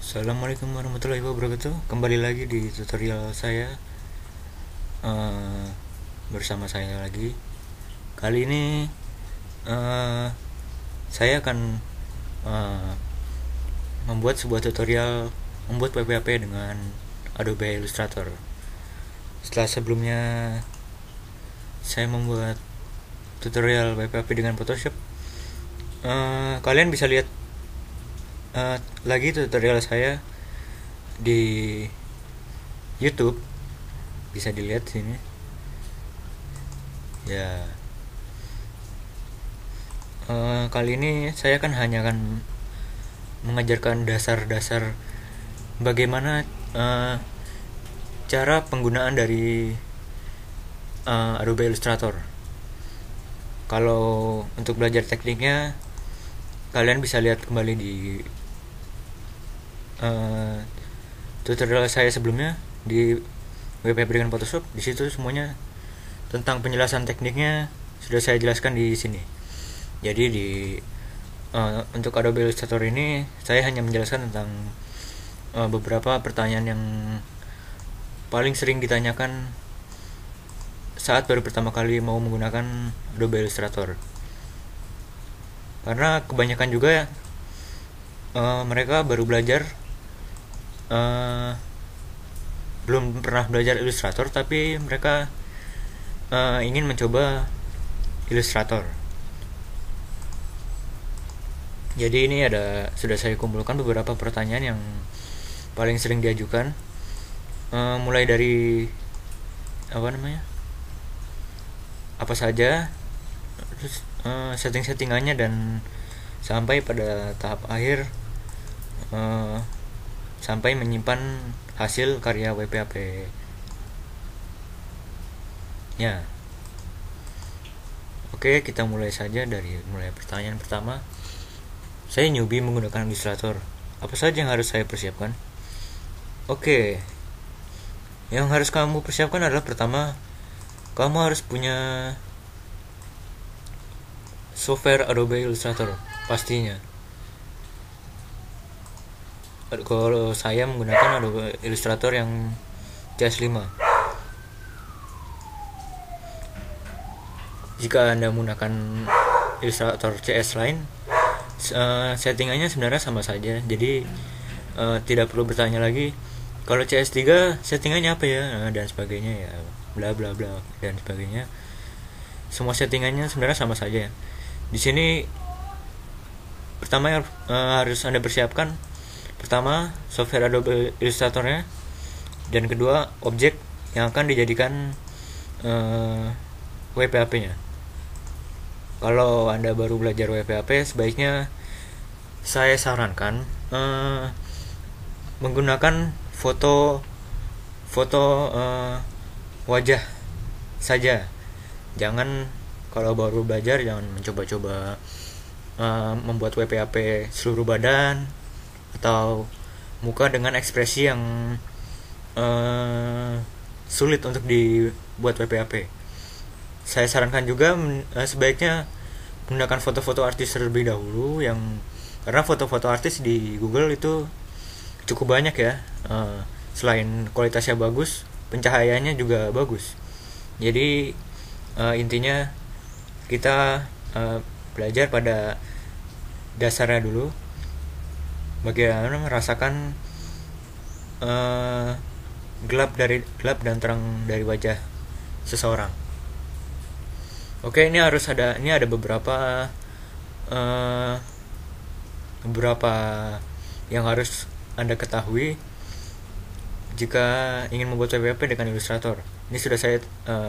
Assalamualaikum warahmatullahi wabarakatuh. Kembali lagi di tutorial saya, eh, bersama saya lagi. Kali ini eh, saya akan eh, membuat sebuah tutorial membuat PPAP dengan Adobe Illustrator. Setelah sebelumnya saya membuat tutorial PPAP dengan Photoshop, kalian bisa lihat lagi tutorial saya di YouTube, bisa dilihat sini ya. Kali ini saya hanya akan mengajarkan dasar-dasar bagaimana cara penggunaan dari Adobe Illustrator. Kalau untuk belajar tekniknya, kalian bisa lihat kembali di tutorial saya sebelumnya di WP dengan Photoshop. Di situ semuanya tentang penjelasan tekniknya sudah saya jelaskan di sini. Jadi untuk Adobe Illustrator ini saya hanya menjelaskan tentang beberapa pertanyaan yang paling sering ditanyakan saat baru pertama kali mau menggunakan Adobe Illustrator. Karena kebanyakan juga mereka baru belajar, belum pernah belajar Illustrator, tapi mereka ingin mencoba Illustrator. Jadi ini sudah saya kumpulkan beberapa pertanyaan yang paling sering diajukan, mulai dari apa saja, terus settingannya, dan sampai pada tahap akhir, sampai menyimpan hasil karya WPAP ya. Oke, kita mulai saja dari pertanyaan pertama. Saya newbie menggunakan Illustrator, apa saja yang harus saya persiapkan? Oke, yang harus kamu persiapkan adalah, pertama, kamu harus punya software Adobe Illustrator pastinya. Kalau saya menggunakan Adobe Illustrator yang CS5. Jika Anda menggunakan Illustrator CS lain, settingannya sebenarnya sama saja. Jadi tidak perlu bertanya lagi, kalau CS3 settingannya apa ya, dan sebagainya ya, bla bla bla dan sebagainya. Semua settingannya sebenarnya sama saja. Di sini pertama yang harus Anda persiapkan, pertama software Adobe Illustratornya, dan kedua objek yang akan dijadikan WPAP-nya. Kalau Anda baru belajar WPAP, sebaiknya saya sarankan menggunakan foto wajah saja. Jangan, kalau baru belajar, jangan mencoba-coba membuat WPAP seluruh badan atau muka dengan ekspresi yang sulit untuk dibuat WPAP. Saya sarankan juga sebaiknya menggunakan foto-foto artis terlebih dahulu, karena foto-foto artis di Google itu cukup banyak ya. Selain kualitasnya bagus, pencahayaannya juga bagus. Jadi intinya kita belajar pada dasarnya dulu, bagaimana merasakan gelap dan terang dari wajah seseorang. Oke, ini ada beberapa yang harus Anda ketahui jika ingin membuat WPAP dengan Illustrator. Ini sudah saya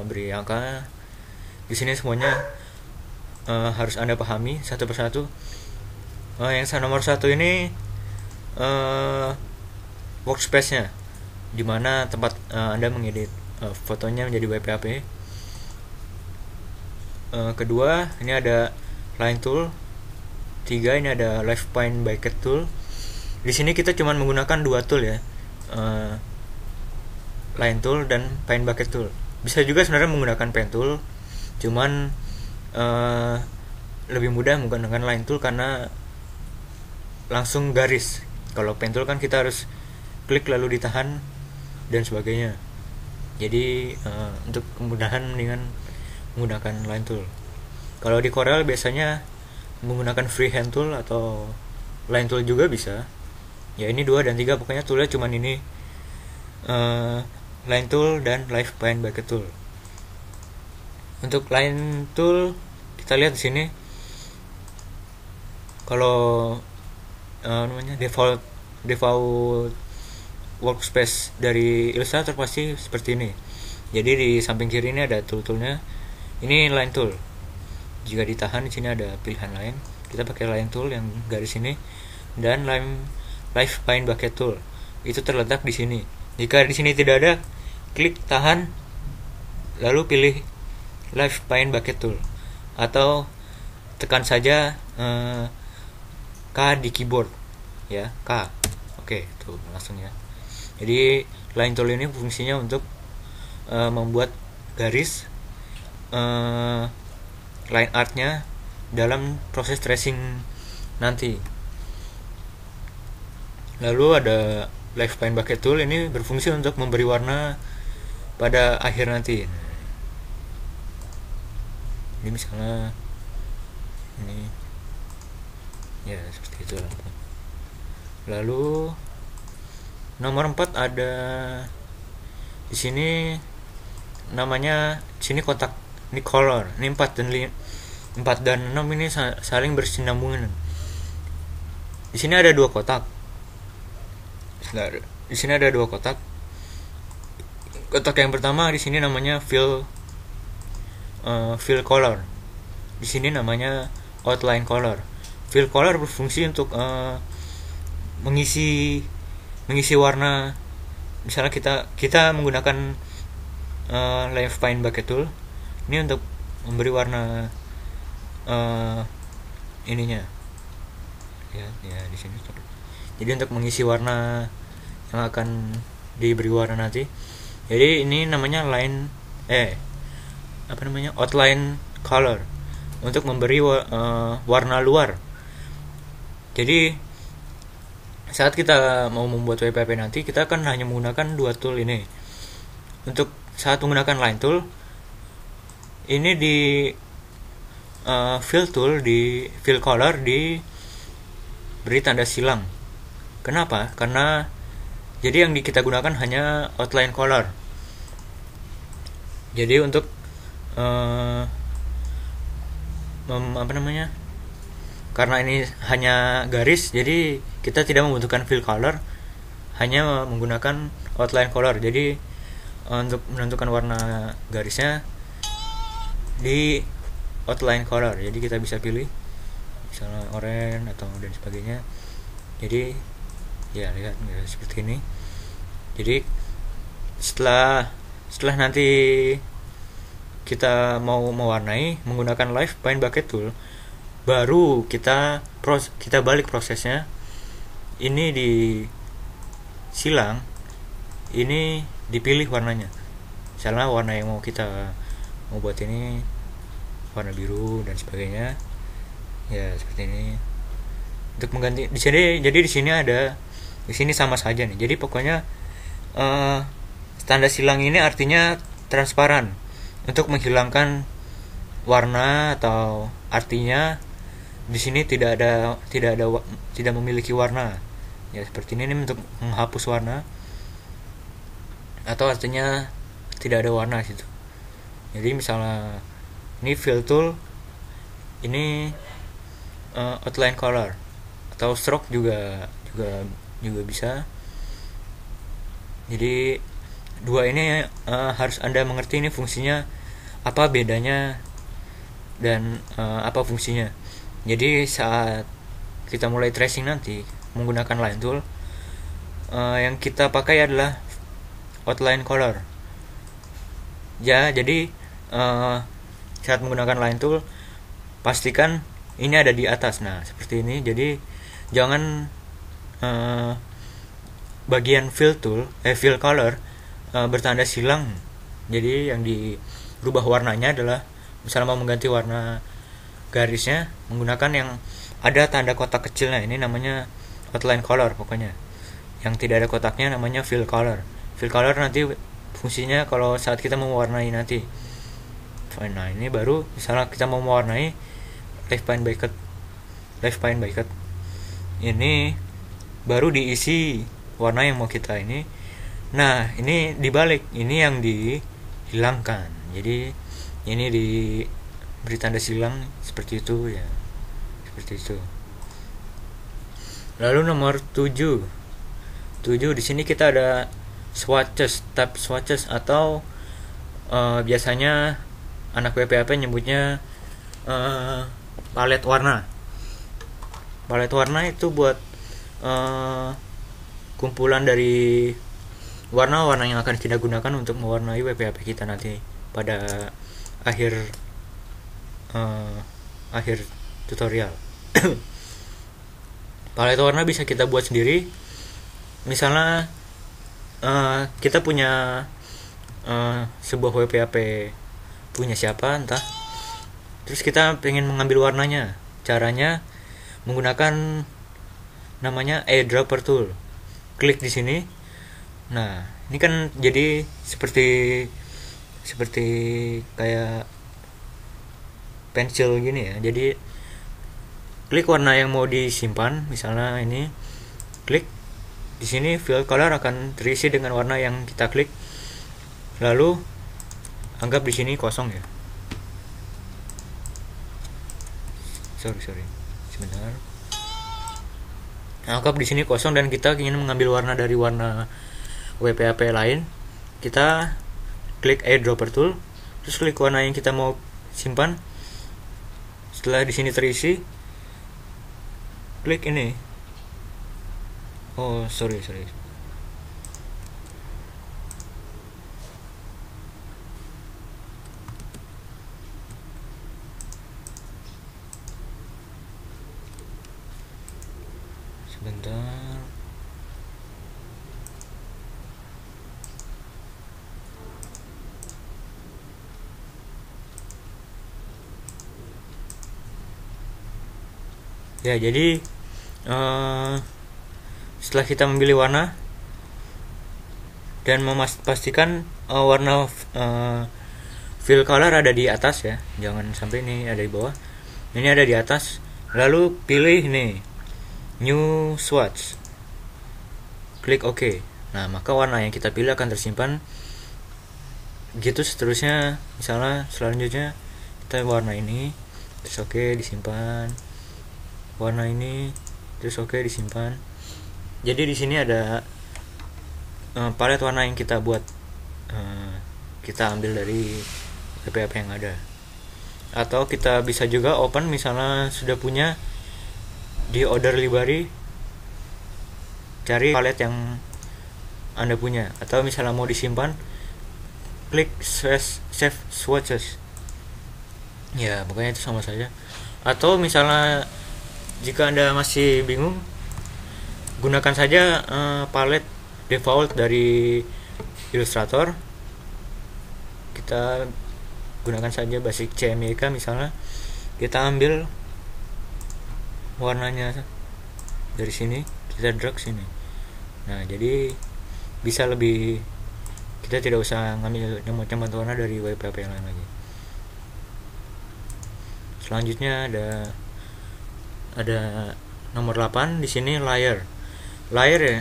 beri angka di sini, semuanya harus Anda pahami satu persatu. Yang nomor satu ini workspace-nya, dimana tempat Anda mengedit fotonya menjadi WPAP. Kedua, ini ada line tool. Tiga, ini ada left point bucket tool. Di sini kita cuma menggunakan dua tool ya, line tool dan point bucket tool. Bisa juga sebenarnya menggunakan pen tool, cuman lebih mudah menggunakan line tool karena langsung garis. Kalau pen tool kan kita harus klik lalu ditahan dan sebagainya. Jadi untuk kemudahan mendingan menggunakan line tool. Kalau di Corel biasanya menggunakan freehand tool atau line tool juga bisa. Ya ini 2 dan 3 pokoknya toolnya cuman ini, line tool dan live bind bucket tool. Untuk line tool kita lihat di sini. Kalau namanya default workspace dari Illustrator pasti seperti ini. Jadi di samping kiri ini ada tool-toolnya. Ini line tool. Jika ditahan di sini ada pilihan lain. Kita pakai line tool yang garis ini, dan live bind bucket tool itu terletak di sini. Jika di sini tidak ada, klik tahan lalu pilih live bind bucket tool atau tekan saja K di keyboard ya, K. Oke, tuh langsung ya. Jadi line tool ini fungsinya untuk membuat garis line artnya dalam proses tracing nanti. Lalu ada live bind bucket tool, ini berfungsi untuk memberi warna pada akhir nanti. Ini misalnya ini ya seperti itu. Lalu nomor 4 ada di sini namanya, sini kotak, ini color. Ini 4 dan 6 ini saling bersinambungan. Di sini ada 2 kotak. Di sini ada 2 kotak. Kotak yang pertama di sini namanya fill color. Di sini namanya outline color. Fill color berfungsi untuk mengisi warna. Misalnya kita menggunakan live bind bucket tool ini untuk memberi warna ininya ya di sini. Jadi untuk mengisi warna yang akan diberi warna nanti. Jadi ini namanya outline color, untuk memberi warna luar. Jadi saat kita mau membuat WPP nanti, kita akan hanya menggunakan 2 tool ini. Untuk saat menggunakan line tool ini di fill tool, di fill color beri tanda silang. Kenapa? Karena jadi yang kita gunakan hanya outline color. Jadi untuk karena ini hanya garis, jadi kita tidak membutuhkan fill color, hanya menggunakan outline color. Jadi untuk menentukan warna garisnya di outline color, jadi kita bisa pilih misalnya oranye atau dan sebagainya. Jadi ya lihat seperti ini. Jadi setelah nanti kita mau mewarnai menggunakan live bind bucket tool, baru kita balik prosesnya. Ini di silang, ini dipilih warnanya. Misalnya warna yang mau kita buat ini warna biru dan sebagainya. Ya seperti ini. Untuk mengganti di sini, jadi di sini sama saja nih. Jadi pokoknya tanda silang ini artinya transparan, untuk menghilangkan warna, atau artinya di sini tidak memiliki warna. Ya seperti ini untuk menghapus warna, atau artinya tidak ada warna situ. Jadi misalnya ini fill tool, ini outline color, atau stroke juga bisa. Jadi 2 ini harus Anda mengerti ini fungsinya apa, bedanya, dan apa fungsinya. Jadi saat kita mulai tracing nanti menggunakan line tool, yang kita pakai adalah outline color. Ya, jadi saat menggunakan line tool pastikan ini ada di atas. Nah, seperti ini. Jadi jangan bagian fill color bertanda silang. Jadi yang dirubah warnanya adalah, misalnya mau mengganti warna garisnya, menggunakan yang ada tanda kotak kecilnya. Ini namanya outline color pokoknya. Yang tidak ada kotaknya namanya fill color. Fill color nanti fungsinya kalau saat kita mau mewarnai nanti. Nah ini baru misalnya kita mau mewarnai left pane by cut ini baru diisi warna yang mau kita ini. Nah ini dibalik, ini yang dihilangkan, jadi ini diberi tanda silang seperti itu ya, seperti itu. Lalu nomor 7 di sini kita ada swatches, tab swatches atau biasanya anak WPAP nyebutnya palet warna. Palet warna itu buat kumpulan dari warna-warna yang akan kita gunakan untuk mewarnai WPAP kita nanti pada akhir tutorial. Palet warna bisa kita buat sendiri. Misalnya kita punya sebuah WPAP punya siapa entah, terus kita pengen mengambil warnanya. Caranya menggunakan namanya eyedropper tool. Klik di sini. Nah ini kan jadi seperti kayak pensil gini ya. Jadi klik warna yang mau disimpan, misalnya ini, klik di sini fill color akan terisi dengan warna yang kita klik. Lalu anggap di sini kosong ya. Sorry sebentar. Anggap di sini kosong dan kita ingin mengambil warna dari warna WPAP lain. Kita klik eyedropper tool, terus klik warna yang kita mau simpan. Setelah di sini terisi, klik ini. Oh sorry. Sebentar. Ya jadi setelah kita memilih warna dan memastikan warna fill color ada di atas ya, jangan sampai ini ada di bawah, ini ada di atas. Lalu pilih nih new swatch, klik OK. Nah maka warna yang kita pilih akan tersimpan gitu seterusnya. Misalnya selanjutnya kita warna ini, terus OK disimpan, warna ini, terus OK disimpan. Jadi di sini ada palet warna yang kita buat, kita ambil dari WPAP yang ada. Atau kita bisa juga open, misalnya sudah punya di order library, cari palet yang Anda punya. Atau misalnya mau disimpan, klik save swatches. Ya pokoknya itu sama saja. Atau misalnya jika Anda masih bingung, gunakan saja palet default dari Illustrator. Kita gunakan saja basic CMYK misalnya. Kita ambil warnanya dari sini, kita drag sini. Nah jadi bisa lebih, kita tidak usah ngambil nyemot warna dari WPAP yang lain lagi. Selanjutnya ada nomor 8 di sini, layer ya.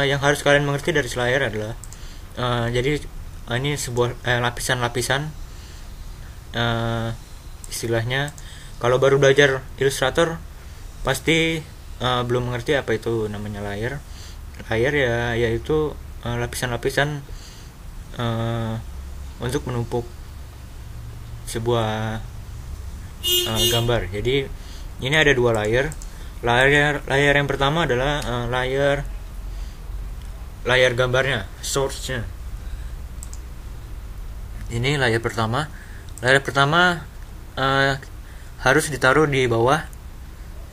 Yang harus kalian mengerti dari layer adalah jadi ini sebuah lapisan-lapisan, istilahnya kalau baru belajar Illustrator pasti belum mengerti apa itu namanya layer ya, yaitu lapisan-lapisan untuk menumpuk sebuah gambar. Jadi ini ada dua layer yang pertama adalah layar gambarnya, source-nya. Ini layar pertama harus ditaruh di bawah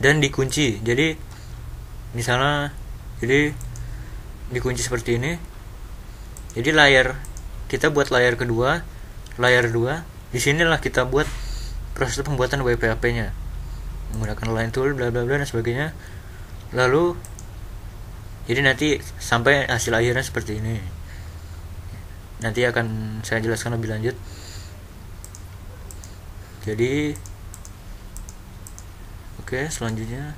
dan dikunci. Jadi misalnya dikunci seperti ini. Jadi kita buat layar kedua, di sinilah kita buat proses pembuatan WPAP-nya menggunakan line tool bla bla bla dan sebagainya. Lalu jadi nanti sampai hasil akhirnya seperti ini. Nanti akan saya jelaskan lebih lanjut. Jadi oke, selanjutnya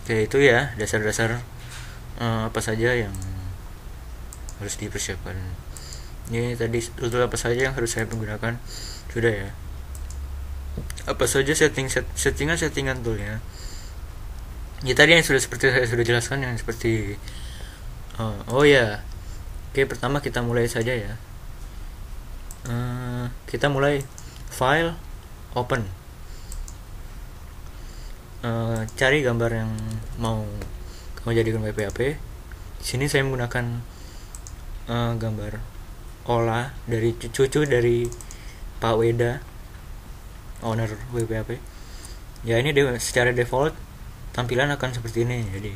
itu ya dasar-dasar apa saja yang harus dipersiapkan. Ini tadi tool apa saja yang harus saya gunakan sudah ya. Apa saja settingan toolnya. Ya tadi yang seperti saya sudah jelaskan, yang seperti oke, pertama kita mulai saja ya. Kita mulai file, open, cari gambar yang mau kamu jadikan WP-HP. Di sini saya menggunakan gambar Ola dari cucu dari Pak Weda, owner WP-HP. Ya ini secara default tampilan akan seperti ini. Jadi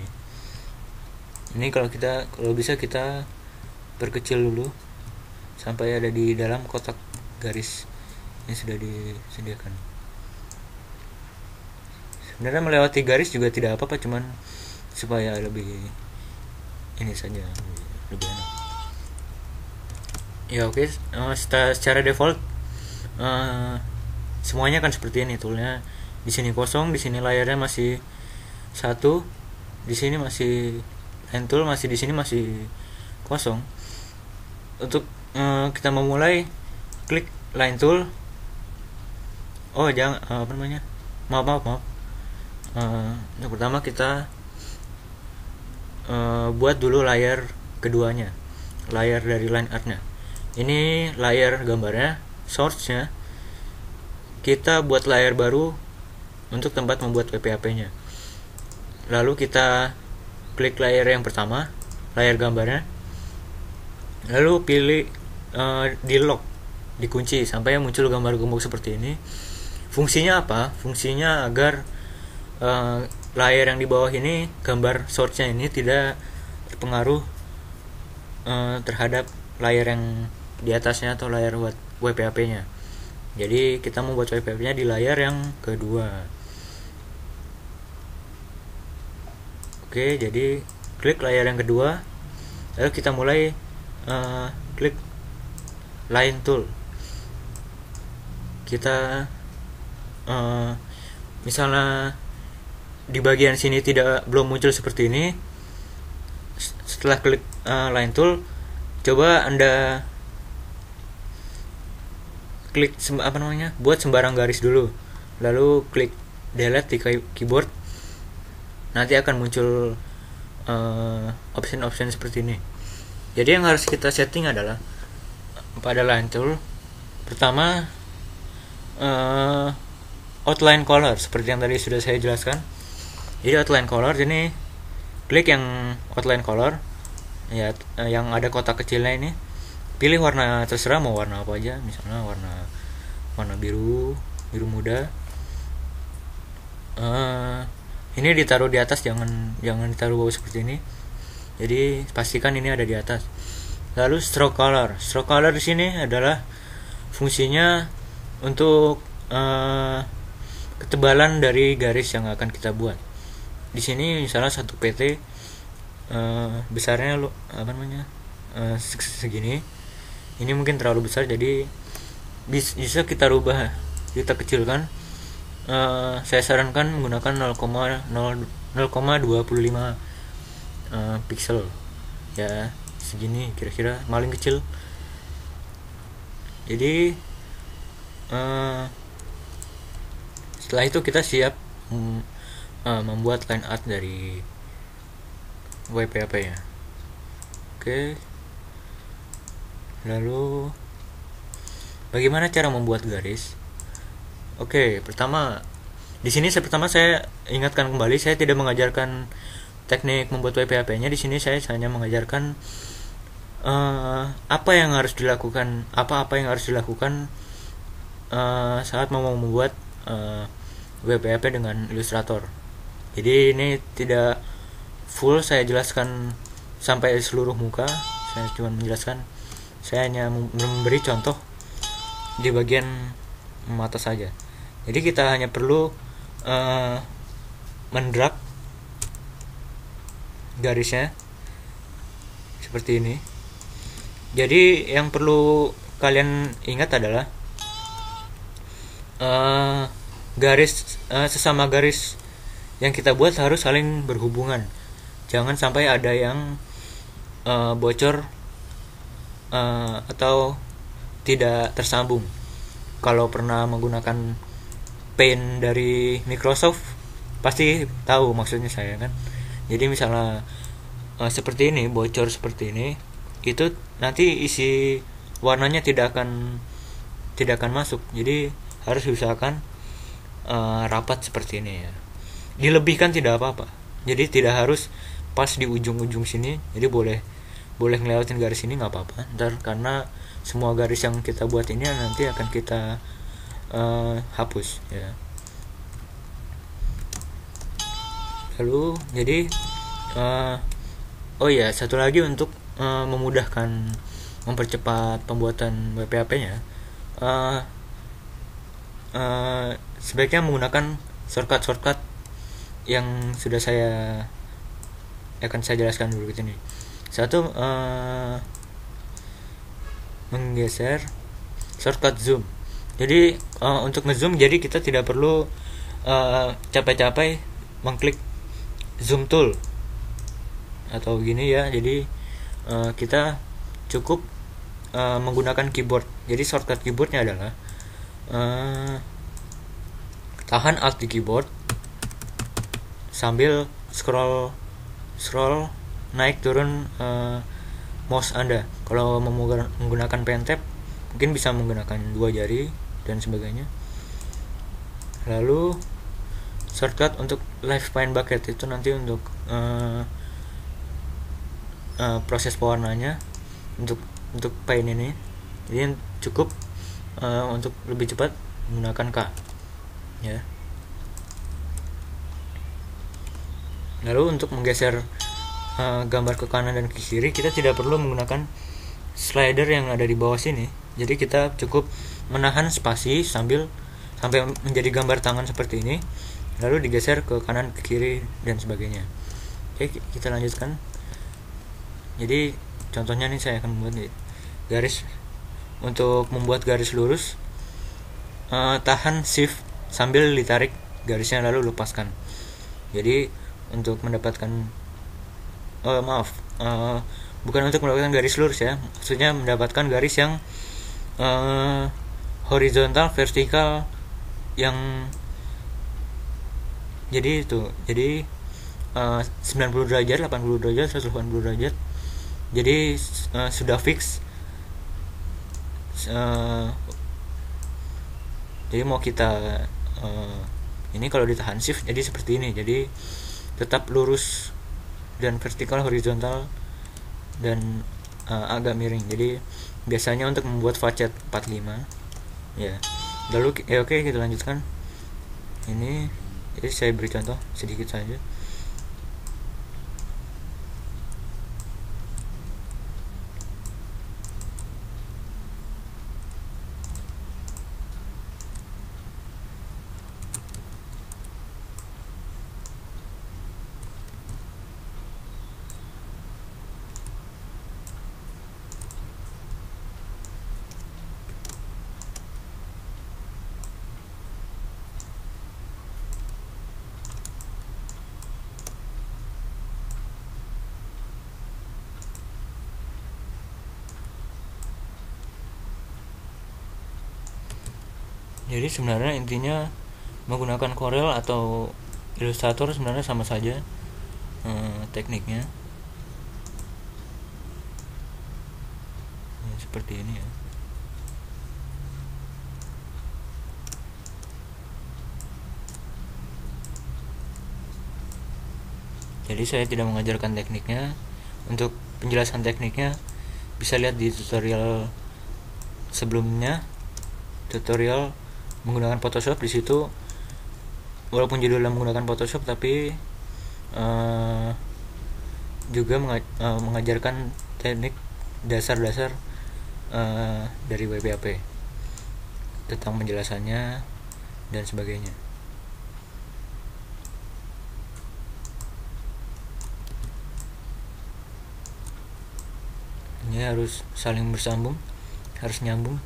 ini kalau bisa kita perkecil dulu sampai ada di dalam kotak garis yang sudah disediakan. Sebenarnya melewati garis juga tidak apa-apa, cuman supaya lebih ini saja, lebih enak. Ya oke, secara default semuanya kan seperti ini toolnya. Di sini kosong, di sini layarnya masih 1, di sini masih line tool, masih di sini masih kosong. Untuk kita memulai, klik line tool. Maaf. Yang pertama kita buat dulu layar keduanya, layar dari line artnya. Ini layar gambarnya, source-nya. Kita buat layar baru untuk tempat membuat WP-HP-nya. Lalu kita klik layar yang pertama, layar gambarnya. Lalu pilih di lock, dikunci sampai muncul gambar gembok seperti ini. Fungsinya apa? Fungsinya agar layar yang di bawah ini, gambar source-nya ini tidak terpengaruh terhadap layar yang di atasnya atau layar WP-HP-nya. Jadi kita membuat WP-HP-nya di layar yang kedua. Oke, jadi klik layar yang kedua. Lalu kita mulai klik line tool. Kita misalnya di bagian sini belum muncul seperti ini. Setelah klik line tool, coba Anda klik buat sembarang garis dulu. Lalu klik delete di keyboard. Nanti akan muncul option-option seperti ini. Jadi yang harus kita setting adalah pada line tool, pertama outline color seperti yang tadi sudah saya jelaskan. Jadi outline color, ini klik yang outline color ya, yang ada kotak kecilnya ini. Pilih warna terserah, mau warna apa aja, misalnya warna biru muda. Ini ditaruh di atas, jangan ditaruh bawah seperti ini. Jadi pastikan ini ada di atas. Lalu stroke color di sini adalah fungsinya untuk ketebalan dari garis yang akan kita buat. Di sini misalnya 1 PT besarnya segini. Ini mungkin terlalu besar, jadi bisa kita rubah, kita kecilkan. Saya sarankan menggunakan 0,25 pixel ya, segini kira-kira, paling kecil. Jadi setelah itu kita siap membuat line art dari WP-HP ya. Oke, lalu bagaimana cara membuat garis? Oke, pertama di sini saya ingatkan kembali, saya tidak mengajarkan teknik membuat WP-HP-nya. Di sini saya hanya mengajarkan apa yang harus dilakukan saat mau membuat WP-HP dengan Illustrator. Jadi ini tidak full saya jelaskan sampai seluruh muka, saya cuma menjelaskan, saya hanya memberi contoh di bagian mata saja. Jadi kita hanya perlu mendrag garisnya seperti ini. Jadi yang perlu kalian ingat adalah sesama garis yang kita buat harus saling berhubungan. Jangan sampai ada yang bocor atau tidak tersambung. Kalau pernah menggunakan Paint dari Microsoft pasti tahu maksudnya saya kan. Jadi misalnya seperti ini, bocor seperti ini, itu nanti isi warnanya tidak akan masuk. Jadi harus diusahakan rapat seperti ini ya. Dilebihkan tidak apa-apa. Jadi tidak harus pas di ujung-ujung sini. Jadi boleh ngelewatin garis ini nggak apa-apa. Ntar karena semua garis yang kita buat ini nanti akan kita hapus ya. Lalu jadi oh ya, satu lagi untuk memudahkan, mempercepat pembuatan WP-nya, sebaiknya menggunakan shortcut yang sudah akan saya jelaskan dulu gitu nih. Satu, menggeser shortcut zoom. Jadi untuk ngezoom, jadi kita tidak perlu capek-capek mengklik zoom tool atau gini ya. Jadi kita cukup menggunakan keyboard. Jadi shortcut keyboardnya adalah tahan Alt di keyboard sambil scroll naik turun mouse Anda. Kalau menggunakan pen tab mungkin bisa menggunakan 2 jari dan sebagainya. Lalu shortcut untuk live paint bucket itu nanti untuk proses pewarnanya untuk paint ini. Jadi cukup untuk lebih cepat menggunakan K ya. Lalu untuk menggeser gambar ke kanan dan ke kiri, kita tidak perlu menggunakan slider yang ada di bawah sini. Jadi kita cukup menahan spasi sampai menjadi gambar tangan seperti ini, lalu digeser ke kanan ke kiri dan sebagainya. Oke, kita lanjutkan. Jadi contohnya nih, saya akan membuat garis. Untuk membuat garis lurus, tahan shift sambil ditarik garisnya lalu lepaskan. Jadi untuk mendapatkan bukan untuk mendapatkan garis lurus ya, maksudnya mendapatkan garis yang horizontal, vertikal, yang jadi 90 derajat, 80 derajat, 180 derajat. Jadi sudah fix. Jadi mau kita ini kalau ditahan shift jadi seperti ini. Jadi tetap lurus dan vertikal, horizontal, dan agak miring. Jadi biasanya untuk membuat facet 45 ya. Lalu oke, kita lanjutkan. Ini jadi saya beri contoh sedikit saja. Jadi sebenarnya intinya menggunakan Corel atau Illustrator sebenarnya sama saja tekniknya. Seperti ini ya. Jadi saya tidak mengajarkan tekniknya. Untuk penjelasan tekniknya bisa lihat di tutorial sebelumnya, tutorial menggunakan Photoshop. Di situ walaupun judulnya menggunakan Photoshop, tapi juga mengajarkan teknik dasar-dasar dari WPAP tentang penjelasannya dan sebagainya. ini harus saling bersambung, harus nyambung.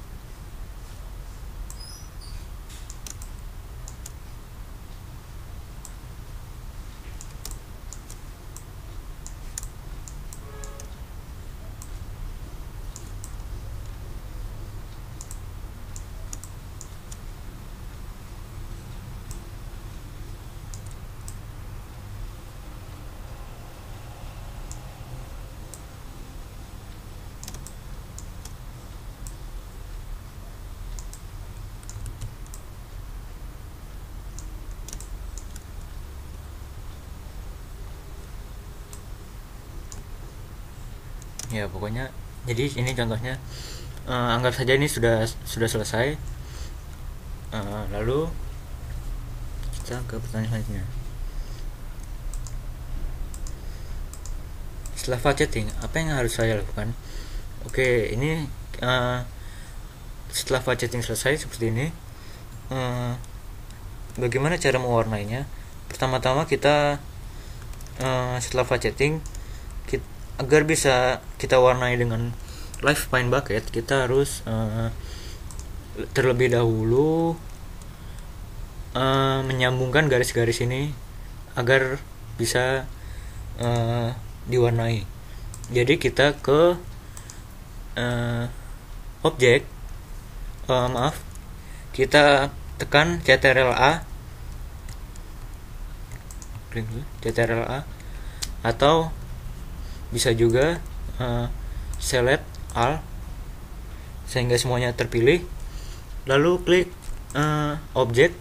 Ya pokoknya jadi ini contohnya, anggap saja ini sudah selesai. Lalu kita ke pertanyaan selanjutnya. Setelah file chatting, apa yang harus saya lakukan? Oke, ini setelah file chatting selesai seperti ini, bagaimana cara mewarnainya? Pertama-tama kita setelah file chatting, agar bisa kita warnai dengan live paint bucket, kita harus terlebih dahulu menyambungkan garis-garis ini agar bisa diwarnai. Jadi kita ke objek, kita tekan CTRL-A, klik CTRL-A, atau bisa juga select all sehingga semuanya terpilih, lalu klik objek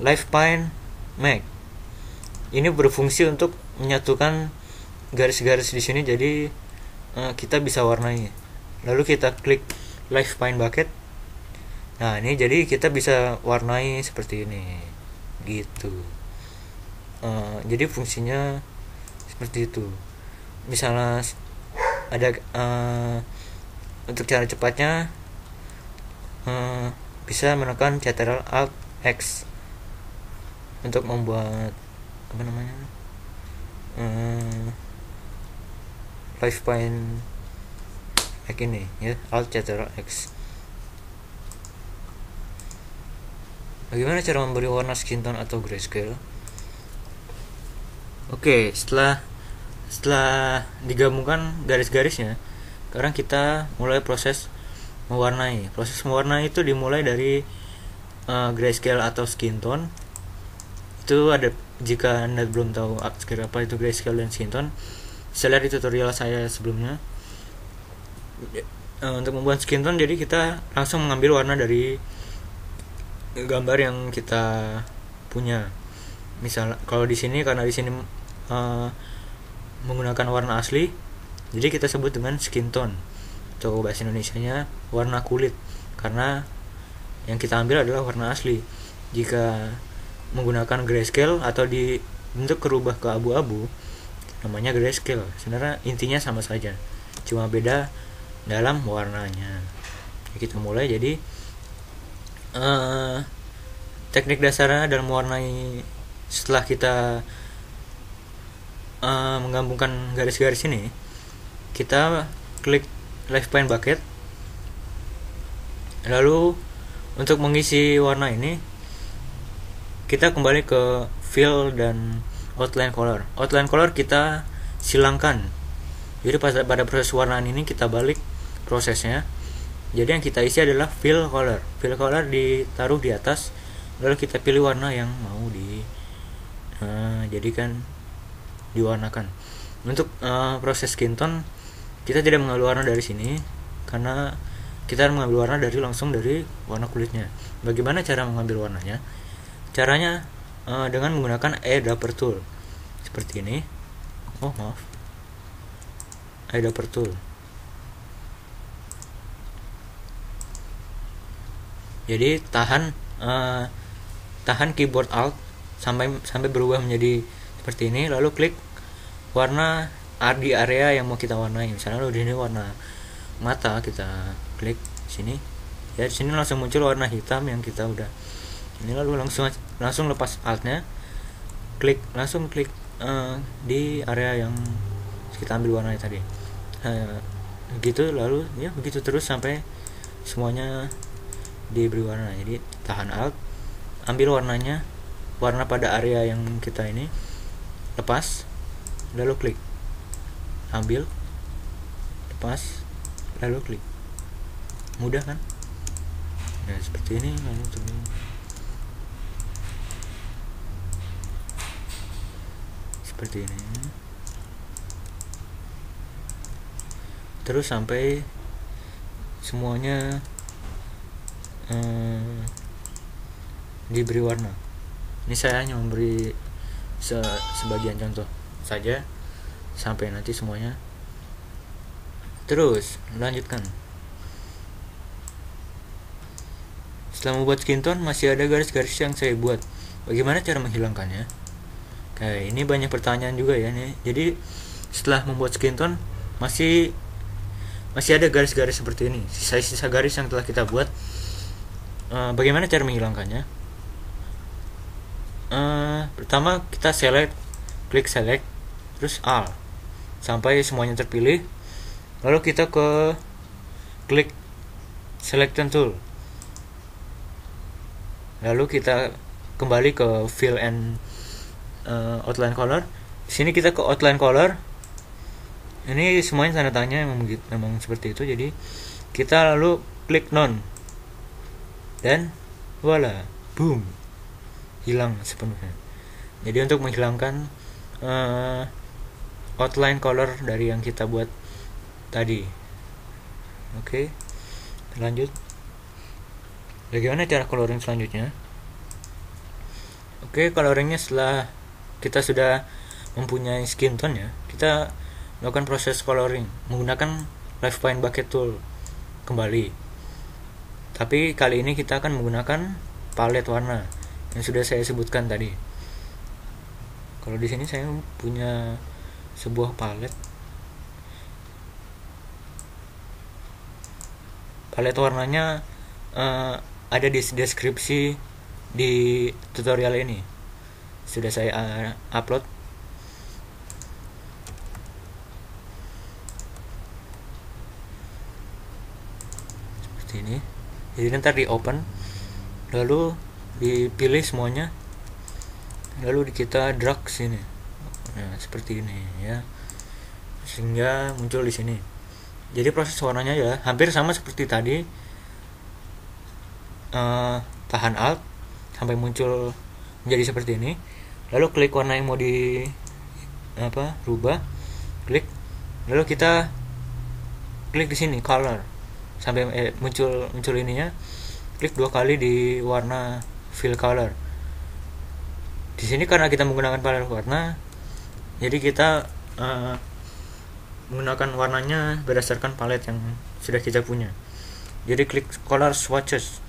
live paint matte. Ini berfungsi untuk menyatukan garis-garis di sini, jadi kita bisa warnai. Lalu kita klik live paint bucket. Nah ini jadi kita bisa warnai seperti ini gitu. Jadi fungsinya seperti itu. Misalnya ada untuk cara cepatnya bisa menekan Ctrl Alt X untuk membuat apa namanya live paint kayak ini ya, Alt Ctrl X. Bagaimana cara memberi warna skin tone atau grayscale? Oke, setelah digabungkan garis-garisnya, sekarang kita mulai proses mewarnai. Proses mewarnai itu dimulai dari grayscale atau skin tone. Itu ada, jika Anda belum tahu apa itu grayscale dan skin tone, bisa lihat di tutorial saya sebelumnya. Untuk membuat skin tone, jadi kita langsung mengambil warna dari gambar yang kita punya. Misal kalau di sini, karena di sini menggunakan warna asli, jadi kita sebut dengan skin tone, atau bahasa Indonesianya warna kulit, karena yang kita ambil adalah warna asli. Jika menggunakan grayscale atau dibentuk berubah ke abu-abu, namanya grayscale. Sebenarnya intinya sama saja, cuma beda dalam warnanya. Kita mulai. Jadi teknik dasarnya dalam mewarnai, setelah kita menggabungkan garis-garis ini, kita klik live paint bucket. Lalu untuk mengisi warna ini, kita kembali ke fill dan outline color. Outline color kita silangkan. Jadi pada proses warnaan ini kita balik prosesnya. Jadi yang kita isi adalah fill color. Fill color ditaruh di atas, lalu kita pilih warna yang mau jadikan diwarnakan. Untuk proses skin tone, kita tidak mengambil warna dari sini karena kita mengambil warna langsung dari warna kulitnya. Bagaimana cara mengambil warnanya? Caranya dengan menggunakan eyedropper tool seperti ini. Eyedropper tool. Jadi tahan keyboard Alt sampai berubah menjadi seperti ini, lalu klik warna di area yang mau kita warnai. Misalnya di sini warna mata, kita klik sini. Ya, di sini langsung muncul warna hitam yang kita udah ini. Lalu langsung lepas Alt-nya, klik di area yang kita ambil warnanya tadi. begitu, lalu ya begitu terus sampai semuanya diberi warna. Jadi tahan alt, ambil warna pada area yang kita ini, lepas, lalu klik, ambil, lepas, lalu klik. Mudah kan? Nah seperti ini, lalu seperti ini, terus sampai semuanya diberi warna. Ini saya hanya memberi sebagian contoh saja sampai nanti semuanya. Terus lanjutkan. Setelah membuat skin tone, masih ada garis-garis yang saya buat. Bagaimana cara menghilangkannya? Kayak ini banyak pertanyaan juga ya nih. Jadi setelah membuat skin tone masih ada garis-garis seperti ini, sisa-sisa garis yang telah kita buat. Bagaimana cara menghilangkannya? Pertama kita klik select, terus Alt sampai semuanya terpilih. Lalu kita klik selection tool. Lalu kita kembali ke fill and outline color. Di sini kita ke outline color. Ini semuanya tanda tanya, memang seperti itu. Jadi kita lalu klik none dan voila, boom, hilang sepenuhnya. Jadi untuk menghilangkan outline color dari yang kita buat tadi. Oke, lanjut. Bagaimana cara coloring selanjutnya? Oke, coloringnya setelah kita sudah mempunyai skin tone ya, kita melakukan proses coloring menggunakan Live Paint Bucket Tool kembali. Tapi kali ini kita akan menggunakan palet warna yang sudah saya sebutkan tadi. Kalau di sini saya punya sebuah palet. Palet warnanya ada di deskripsi di tutorial ini. Sudah saya upload. Seperti ini. Jadi nanti di open, lalu dipilih semuanya, lalu kita drag sini. Nah, seperti ini ya. Sehingga muncul di sini. Jadi proses warnanya ya hampir sama seperti tadi. Tahan alt sampai muncul menjadi seperti ini, lalu klik warna yang mau rubah, klik, lalu kita klik di sini color sampai muncul ininya, klik 2 kali di warna fill color. Di sini karena kita menggunakan palet warna, jadi kita menggunakan warnanya berdasarkan palet yang sudah kita punya. Jadi klik color swatches.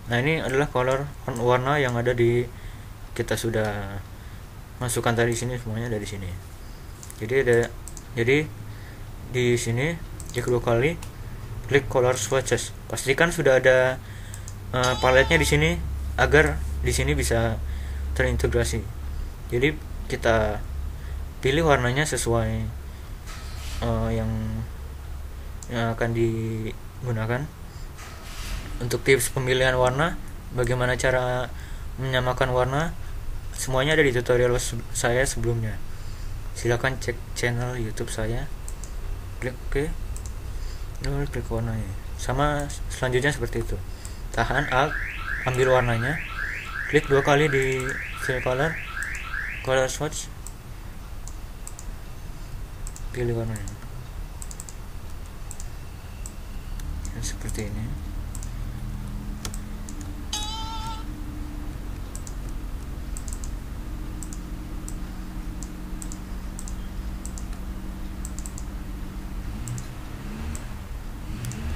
Nah ini adalah color warna yang ada di kita sudah masukkan tadi sini, semuanya ada di sini. Jadi di sini klik 2 kali, klik color swatches. Pastikan sudah ada paletnya di sini agar di sini bisa terintegrasi. Jadi kita pilih warnanya sesuai yang akan digunakan. Untuk tips pemilihan warna, bagaimana cara menyamakan warna, semuanya ada di tutorial saya sebelumnya. Silakan cek channel YouTube saya. Klik OK, lalu klik warnanya. Sama selanjutnya seperti itu. Tahan alt, ambil warnanya, klik 2 kali di fill color, color swatch, pilih warnanya. Seperti ini.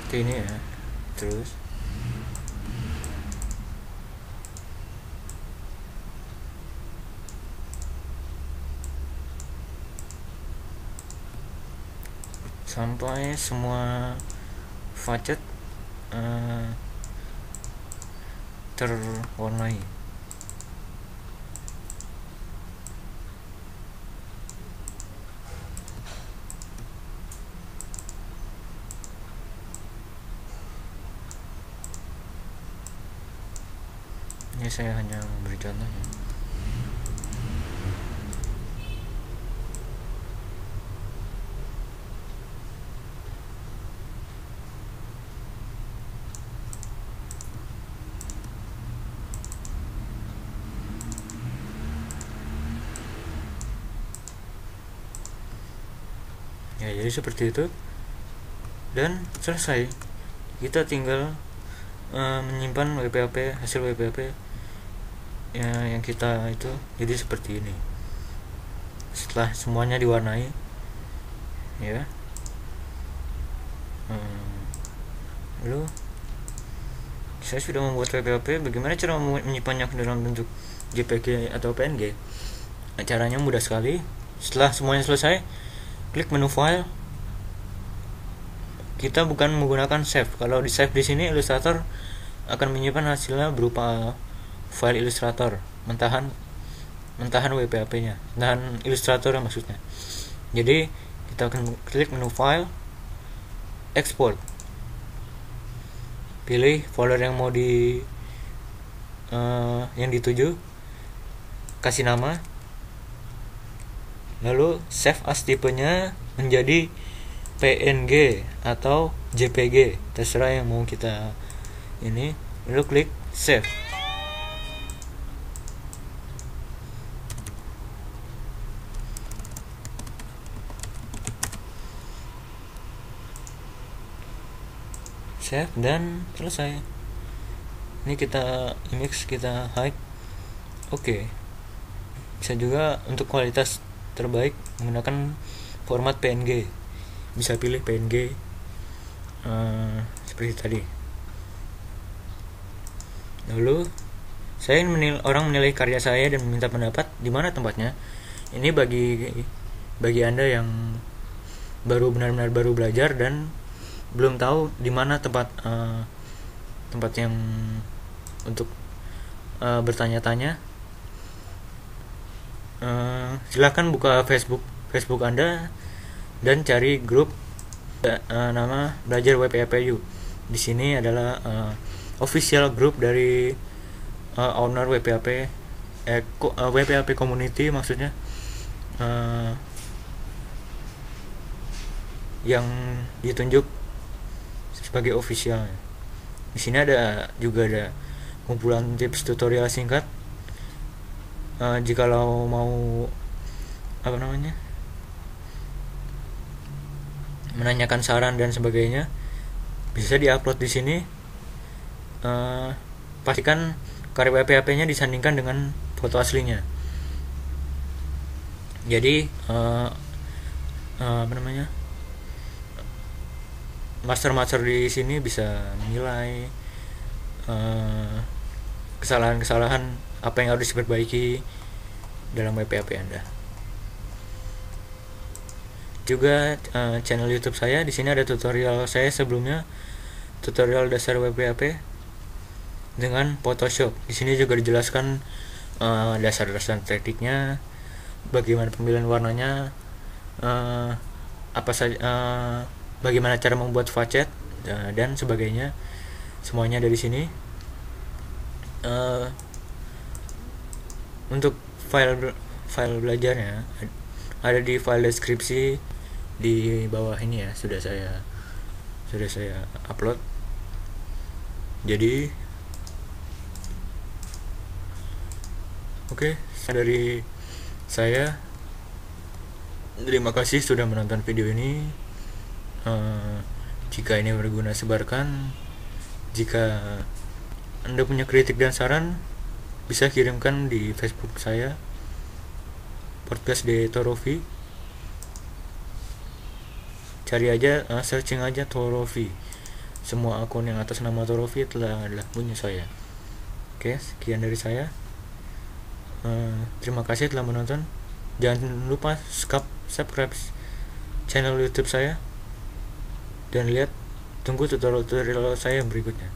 Seperti ini ya. Terus sampai semua facet terwarnai. Ini saya hanya memberi contohnya. Ya, jadi seperti itu, dan selesai. Kita tinggal menyimpan WP-WP, hasil WP-WP ya, yang kita itu jadi seperti ini. Setelah semuanya diwarnai, ya, lalu saya sudah membuat WP-WP. Bagaimana cara menyimpannya ke dalam bentuk JPG atau PNG? Caranya mudah sekali. Setelah semuanya selesai, klik menu file. Kita bukan menggunakan save. Kalau di save di sini, Illustrator akan menyimpan hasilnya berupa file Illustrator mentahan WP-nya, mentahan Illustrator maksudnya. Jadi kita akan klik menu file, export, pilih folder yang mau yang dituju, kasih nama, lalu save as tipenya menjadi PNG atau JPG, terserah yang mau kita ini. Lalu klik save. Save dan selesai. Ini kita image, kita hide. Oke. Bisa juga untuk kualitas terbaik menggunakan format PNG. Bisa pilih PNG seperti tadi. Lalu saya orang menilai karya saya dan meminta pendapat di mana tempatnya. Ini bagi Anda yang benar-benar baru belajar dan belum tahu di mana tempat yang untuk bertanya-tanya. Silakan buka Facebook Anda dan cari grup nama Belajar WP-APU. Di sini adalah official group dari owner WP-AP WP-AP community, maksudnya yang ditunjuk sebagai official. Di sini juga ada kumpulan tips tutorial singkat. Jikalau mau menanyakan saran dan sebagainya, bisa diupload di sini. Pastikan karya WP-AP-nya disandingkan dengan foto aslinya. Jadi master di sini bisa menilai kesalahan-kesalahan apa yang harus diperbaiki dalam WP-AP Anda. Juga channel YouTube saya, di sini ada tutorial saya sebelumnya, tutorial dasar WP-AP dengan Photoshop. Di sini juga dijelaskan dasar-dasar tekniknya, bagaimana pemilihan warnanya, bagaimana cara membuat facet dan sebagainya. Semuanya ada di sini. Untuk file belajarnya ada di file deskripsi di bawah ini ya, sudah saya upload. Jadi oke, dari saya terima kasih sudah menonton video ini. Jika ini berguna, sebarkan. Jika Anda punya kritik dan saran, bisa kirimkan di Facebook saya, podcast de Torofi. Cari aja, searching aja Torofi. Semua akun yang atas nama Torofi adalah punya saya. Oke, sekian dari saya. Terima kasih telah menonton. Jangan lupa subscribe channel YouTube saya dan tunggu tutorial saya yang berikutnya.